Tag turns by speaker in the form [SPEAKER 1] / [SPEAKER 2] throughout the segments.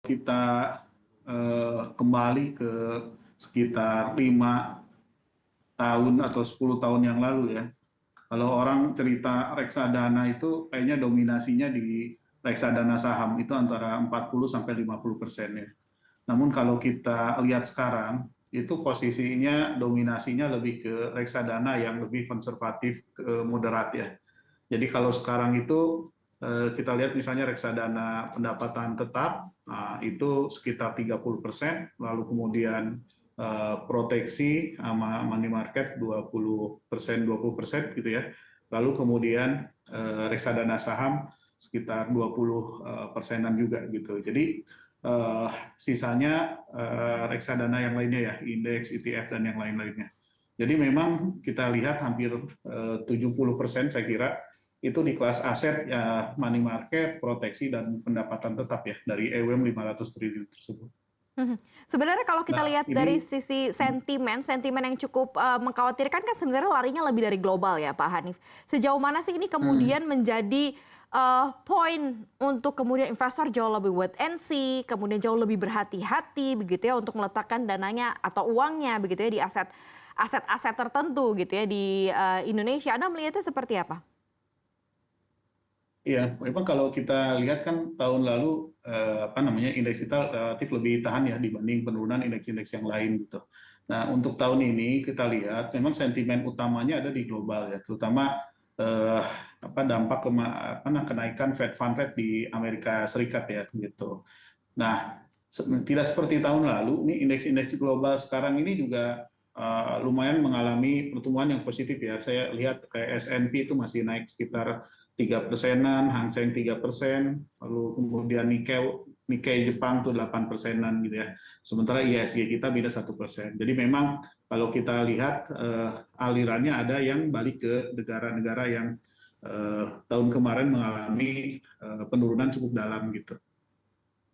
[SPEAKER 1] kita kembali ke sekitar 5 tahun atau 10 tahun yang lalu ya. Kalau orang cerita reksadana itu kayaknya dominasinya di reksadana saham itu antara 40 sampai 50% ya. Namun kalau kita lihat sekarang itu posisinya dominasinya lebih ke reksadana yang lebih konservatif ke moderat ya. Jadi kalau sekarang itu kita lihat misalnya reksadana pendapatan tetap itu sekitar 30%, lalu kemudian proteksi sama money market 20%, 20% gitu ya. Lalu kemudian reksadana saham sekitar 20%-an juga gitu. Jadi sisanya reksadana yang lainnya ya, indeks, ETF dan yang lain-lainnya. Jadi memang kita lihat hampir 70% saya kira itu di kelas aset ya, money market, proteksi dan pendapatan tetap ya dari EWM 500 triliun tersebut.
[SPEAKER 2] Sebenarnya kalau kita
[SPEAKER 1] Nah,
[SPEAKER 2] lihat dari
[SPEAKER 1] ini
[SPEAKER 2] sisi sentimen yang cukup mengkhawatirkan kan sebenarnya larinya lebih dari global ya Pak Hanif. Sejauh mana sih ini kemudian menjadi poin untuk kemudian investor jauh lebih wait and see, kemudian jauh lebih berhati-hati begitu ya untuk meletakkan dananya atau uangnya begitu ya di aset-aset tertentu gitu ya di Indonesia. Anda melihatnya seperti apa?
[SPEAKER 1] Iya, memang kalau kita lihat kan tahun lalu indeks kita relatif lebih tahan ya dibanding penurunan indeks-indeks yang lain gitu. Nah, untuk tahun ini kita lihat memang sentimen utamanya ada di global ya, terutama eh, dampak kenaikan Fed Fund Rate di Amerika Serikat ya gitu. Nah, tidak seperti tahun lalu, ini indeks-indeks global sekarang ini juga lumayan mengalami pertumbuhan yang positif ya. Saya lihat kayak S&P itu masih naik sekitar 3%-an, Hang Seng 3%, lalu kemudian Nikkei Jepang tuh 8%-an gitu ya. Sementara IHSG kita minus 1%. Jadi memang kalau kita lihat alirannya ada yang balik ke negara-negara yang tahun kemarin mengalami penurunan cukup dalam gitu.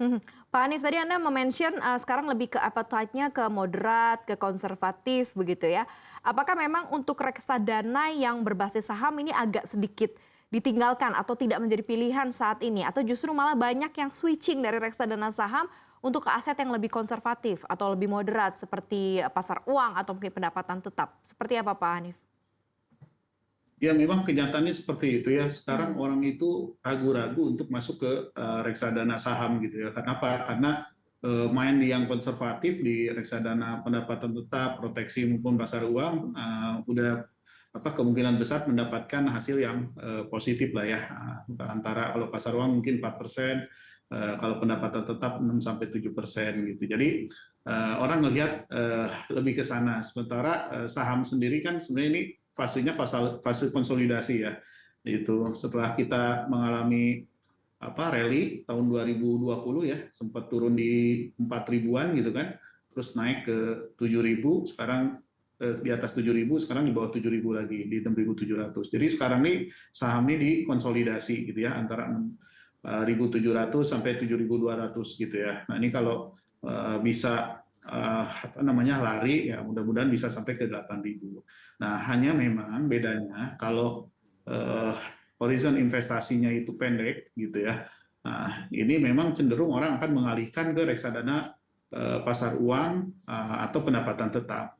[SPEAKER 2] Mhm. Pak Hanif, tadi Anda mention sekarang lebih ke appetite-nya ke moderat, ke konservatif begitu ya. Apakah memang untuk reksadana yang berbasis saham ini agak sedikit ditinggalkan atau tidak menjadi pilihan saat ini? Atau justru malah banyak yang switching dari reksadana saham untuk ke aset yang lebih konservatif atau lebih moderat seperti pasar uang atau mungkin pendapatan tetap? Seperti apa Pak Hanif?
[SPEAKER 1] Ya memang kenyataannya seperti itu ya.
[SPEAKER 2] Mhm.
[SPEAKER 1] Sekarang orang itu ragu-ragu untuk masuk ke reksadana saham gitu ya. Kenapa? Karena main di yang konservatif di reksadana pendapatan tetap, proteksi maupun pasar uang udah kemungkinan besar mendapatkan hasil yang positif lah ya. Antara kalau pasar uang mungkin 4%, kalau pendapatan tetap 6 sampai 7% gitu. Jadi orang melihat lebih ke sana. Sementara saham sendiri kan sebenarnya ini fasenya fase konsolidasi ya. Itu setelah kita mengalami rally tahun 2020 ya, sempat turun di 4 ribuan gitu kan. Terus naik ke 7.000, sekarang di atas 7.000, sekarang di bawah 7.000 lagi di 6.700. Jadi sekarang nih saham ini dikonsolidasi gitu ya antara 1.700 sampai 7.200 gitu ya. Nah, ini kalau bisa lari ya mudah-mudahan bisa sampai ke 8.000. Nah, hanya memang bedanya kalau eh, horizon investasinya itu pendek gitu ya. Nah, ini memang cenderung orang akan mengalihkan ke reksadana pasar uang atau pendapatan tetap.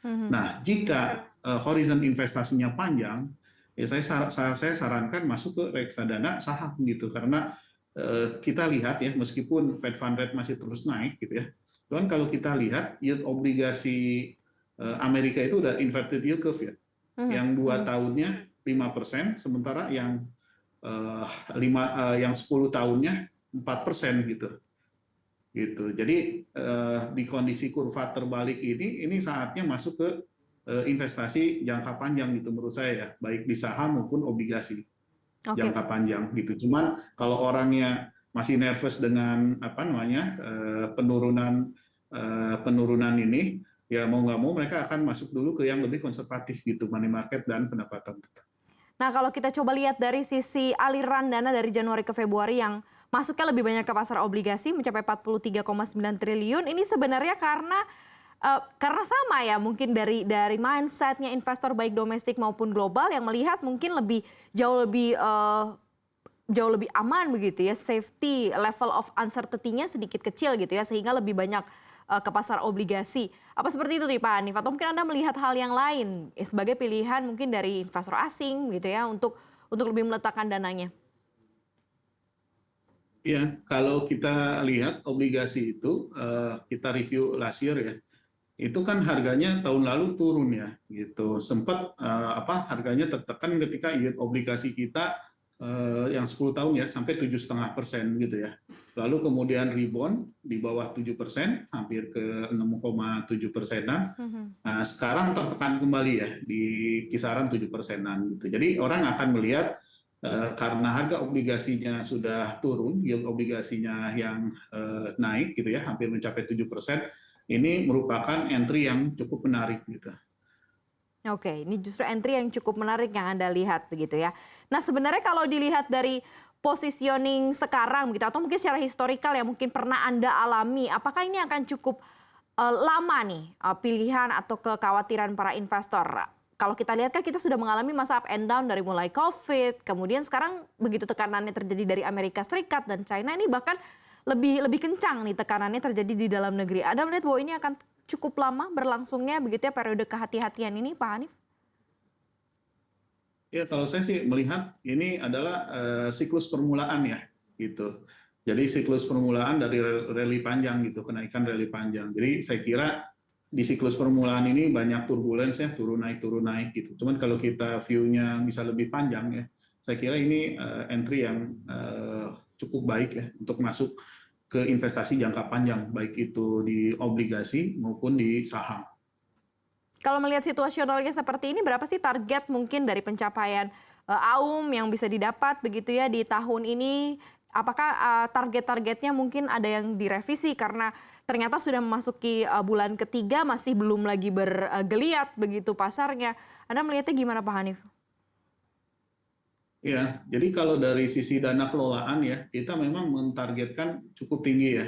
[SPEAKER 2] Mhm.
[SPEAKER 1] Nah, jika horizon investasinya panjang, ya saya sarankan masuk ke reksadana saham gitu karena kita lihat ya meskipun Fed Fund Rate masih terus naik gitu ya. Cuman kalau kita lihat yield obligasi Amerika itu udah inverted yield curve ya.
[SPEAKER 2] Mhm.
[SPEAKER 1] Yang dua
[SPEAKER 2] Mhm.
[SPEAKER 1] tahunnya 5%, sementara yang 10 tahunnya 4% gitu. Gitu. Jadi di kondisi kurva terbalik ini saatnya masuk ke investasi jangka panjang gitu menurut saya ya, baik di saham maupun obligasi
[SPEAKER 2] Oke.
[SPEAKER 1] jangka panjang gitu. Cuman kalau orangnya masih nervous dengan penurunan ini, ya mau nggak mau mereka akan masuk dulu ke yang lebih konservatif gitu, money market dan pendapatan tetap.
[SPEAKER 2] Nah, kalau kita coba lihat dari sisi aliran dana dari Januari ke Februari yang masuknya lebih banyak ke pasar obligasi mencapai 43,9 triliun, ini sebenarnya karena sama ya mungkin dari mindsetnya investor baik domestik maupun global yang melihat mungkin jauh lebih jauh lebih aman begitu ya, safety level of uncertainty-nya sedikit kecil gitu ya, sehingga lebih banyak ke pasar obligasi. Apa seperti itu nih Pak Hanif? Atau mungkin Anda melihat hal yang lain sebagai pilihan mungkin dari investor asing gitu ya untuk lebih meletakkan dananya?
[SPEAKER 1] Ya, kalau kita lihat obligasi itu, kita review last year ya, itu kan harganya tahun lalu turun ya, gitu. Sempat harganya tertekan ketika yield obligasi kita yang 10 tahun ya sampai 7,5% gitu ya. Lalu kemudian rebound di bawah 7%, hampir ke 6,7%-an.
[SPEAKER 2] Mhm.
[SPEAKER 1] Nah, sekarang tertekan kembali ya di kisaran 7%-an gitu. Jadi orang akan melihat karena harga obligasinya sudah turun, yield obligasinya yang naik gitu ya, hampir mencapai 7%, ini merupakan entry yang cukup menarik gitu.
[SPEAKER 2] Oke, ini justru entry yang cukup menarik yang Anda lihat begitu ya. Nah, sebenarnya kalau dilihat dari positioning sekarang gitu atau mungkin secara historikal yang mungkin pernah Anda alami, apakah ini akan cukup lama nih pilihan atau kekhawatiran para investor? Kalau kita lihat kan kita sudah mengalami masa up and down dari mulai COVID, kemudian sekarang begitu tekanannya terjadi dari Amerika Serikat dan China ini bahkan lebih lebih kencang nih tekanannya terjadi di dalam negeri. Anda melihat bahwa ini akan cukup lama berlangsungnya begitu ya periode kehati-hatian ini Pak Hanif?
[SPEAKER 1] Ya, kalau saya sih melihat ini adalah siklus permulaan ya, gitu. Jadi siklus permulaan dari rally panjang gitu, kenaikan rally panjang. Jadi saya kira di siklus permulaan ini banyak turbulence ya, turun naik gitu. Cuman kalau kita view-nya bisa lebih panjang ya, saya kira ini entry yang cukup baik ya untuk masuk ke investasi jangka panjang, baik itu di obligasi maupun di saham.
[SPEAKER 2] Kalau melihat situasionalnya seperti ini, berapa sih target mungkin dari pencapaian AUM yang bisa didapat begitu ya di tahun ini? Apakah target-targetnya mungkin ada yang direvisi karena ternyata sudah memasuki bulan ketiga masih belum lagi bergeliat begitu pasarnya. Anda melihatnya gimana Pak Hanif?
[SPEAKER 1] Ya, jadi kalau dari sisi dana kelolaan ya, kita memang mentargetkan cukup tinggi ya.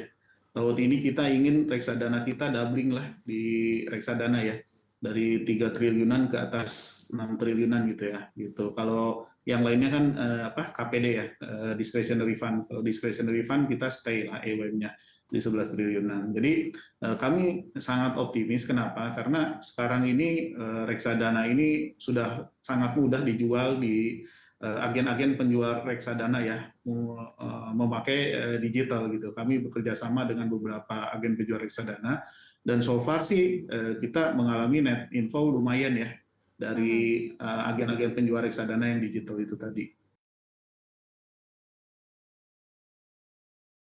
[SPEAKER 1] Tahun ini kita ingin reksadana kita doubling lah di reksadana ya, dari 3 triliunan ke atas 6 triliunan gitu ya. Gitu. Kalau yang lainnya kan KPD ya, discretionary fund. Kalau discretionary fund kita stay lah AUM-nya di 11 triliunan. Jadi kami sangat optimis. Kenapa? Karena sekarang ini reksadana ini sudah sangat mudah dijual di agen-agen penjual reksadana ya, memakai digital gitu. Kami bekerja sama dengan beberapa agen penjual reksadana dan so far sih kita mengalami net inflow lumayan ya
[SPEAKER 2] Mhm.
[SPEAKER 1] dari agen-agen penjual reksadana yang digital itu tadi.